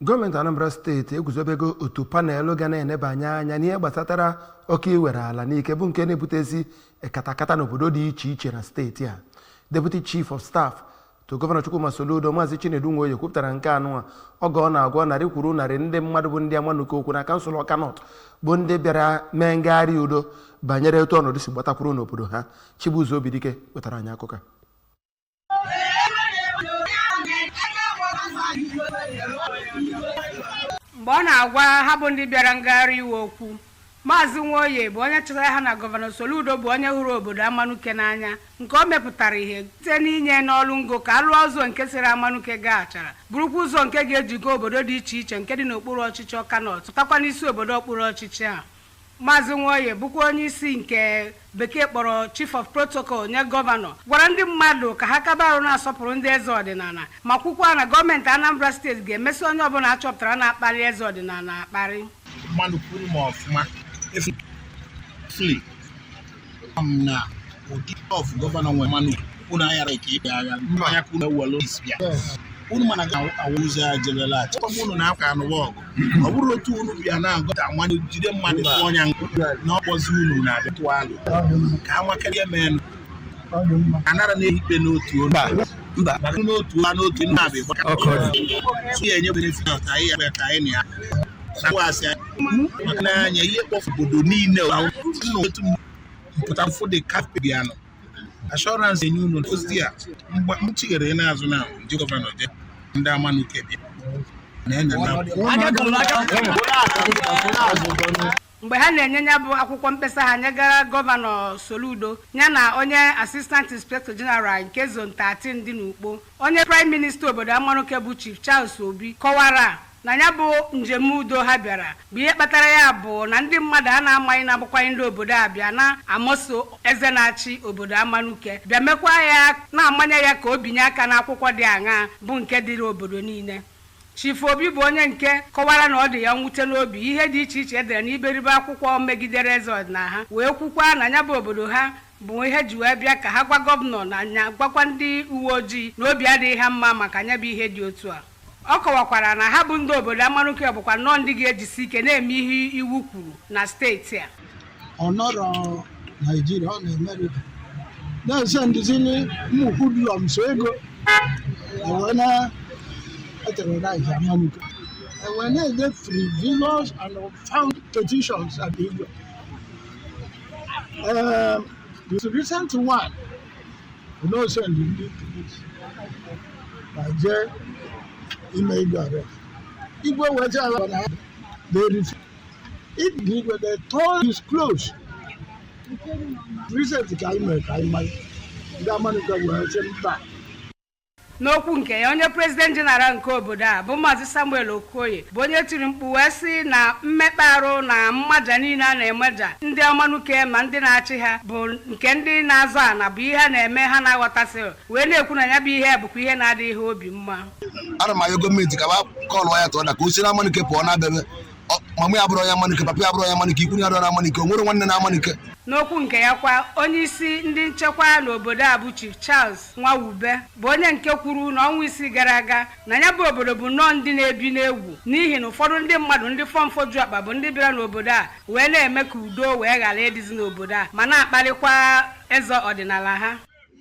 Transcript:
Gọọmenti Anambra steeti eguzobego otu panelụ ga na-enebanye anya n'ihe gbasatara oke iwere ala n'ike bụ nke na-ebutezi katakata n'obodo dị iche iche na steeti a. Deputy Chief of Staff to Gọvanọ Chukwuma Soludo Maazị Chinedu Nwoye kwupụtara nke anụ oge ọ na-agwa narị kwuru narị ndị mmadụ bụ ndị Amanuke okwu na kansụl Ọka North bụ ndị bịara mee ngagharị udo banyere etu ọnọdụ si gbatakwuru n'obodo ha. Chibuzo Obidike wetara anyị akụkọ. Mgbe ọ na-agwa ha bụ ndị bịara ngagharị iwe okwu, Maazị Nwoye bụ onye chetara ha na Gọvanọ Soludo bụ onye hụrụ obodo Amanuke n'anya, nke o mepụtara ihe site n'inye n'ọrụ ngo ka alụọ ụzọ nke siri Amanuke gaa achara, bụrụkwa ụzọ nke ga-ejigo obodo dị iche iche nke dị n'okpuru ọchịchị Ọka North pụtakwa n'isi obodo okpuru ọchịchị a. Maazị Nwoye bụkwa onye isi nke bekee kpọrọ Chief of Protocol nye gọvanọ gwara ndị mmadụ ka ha kaba arụ na-asọpụrụ ndị eze ọdịnala ma kwukwa na gọọmenti Anambra steeti ga-emesi onye ọbụla achọpụtara na-akparị eze ọdịnala akparị. Mmadụ kwuru ma ọfụma efli na ụdị of gọvanọ nwe mmanụ unu ayara ka ibe agha mmanya kwuru ewelu isbịa unu mana ga-awụzi ajelela achịkwa unu na-akwa anụwa ọgụ ọ bụrụ otu unu bịa na-agọta mmadụ jide mmadụ fụ ọnya nkụ na ọkpọzi unu na-abịatụ alụ ka ha nwakarịa menụ anara na-ehikpe n'otu onu maka n'otu n'otu na-abịa so ya enye benefit anyị ya ka anyị na ya na-asị maka n'anya ihe kpọfụ obodo niile otu mpụta mfụ dị kafe bịanụ assurance enye unu ozi a mchighere n'azụ na ndị gọvanọ je ndị Amanuke bịa mgbe ha na-enye ya bụ akwụkwọ mkpesa ha nyegara Gọvanọ Soludo ya na onye Assistant Inspector General nke Zone 13 dị n'Ukpo, onye Prime Minister obodo Amanuke bụ Chief Charles Obi kọwara na ya bụ njem udo ha bịara bụ ihe kpatara ya bụ na ndị mmadụ a na-amaghị na-agbakwaghị ndị obodo a bịa na-amoso eze na-achị obodo Amanuke bịa mekwa ya na-amanye ya ka o binye aka n'akwụkwọ dị aṅaa bụ nke dịrị obodo niile. Chief Obi bụ onye nke kọwara na ọ dị ya mwute n'obi ihe dị iche iche edere n'iberibe akwụkwọ megidere eze ọdịnala ha wee kwukwa na ya bụ obodo ha bụ ihe ji wee bịa ka ha gwa gọvanọ na nya gwakwa ndị uwe ojii na obi adịghị ha mma maka nya bụ ihe dị otu a. Ọ kọwakwara na ha bụ ndị obodo Amanuke bụkwa nnọọ ndị ga-ejisi ike na-eme ihe iwu kwuru na steeti a. Ọ nọrọ Naijiria, ọ na-Amerịka na-ese ndịzini mmụkwudulọm so ego ewe na-eterorize Amanuke ewe na-ede frivolous and unfounded petitions at the Igwe. The recent one, you know, send the police Nigeria ime Igwe arrest. Igwe wete ala na they refuse. If the Igwe they told is close. Recent ka ime ndị Amanuke were say mba. N'okwu nke ya, onye President General nke obodo a bụ Maazị Samuel Okoye bụ onye tiri mkpu wee sị na mmekpa arụ na mmaja niile a na-emeja ndị Amanuke ma ndị na-achị ha bụ nke ndị na-azọ ana bụ ihe a na-eme ha na-aghọtasị wee na-ekwu na ya bụ ihe bụkwa ihe na-adịghị obi mma. Ana m ayọ gọọmenti ka ba kọlụ ya tụọ na ka o si na Amanuke pụọ na-abịa mama ya bụrụ onye Amanuke, papa ya bụrụ onye Amanuke, ikwu ya bụrụ onye Amanuke, o nwere nwanne na Amanuke. N'okwu nke ya kwa, onye isi ndị nchekwa n'obodo a bụ Chief Charles Nwawube bụ onye nke kwuru na ọnwa isii gara aga na ya bụ obodo bụ nnọọ ndị na-ebi n'egwu n'ihi na ụfọdụ ndị mmadụ ndị fọmfoju akpa bụ ndị bịara n'obodo a wee na-eme ka udo wee ghara ịdịzi n'obodo a ma na-akparịkwa eze ọdịnala ha.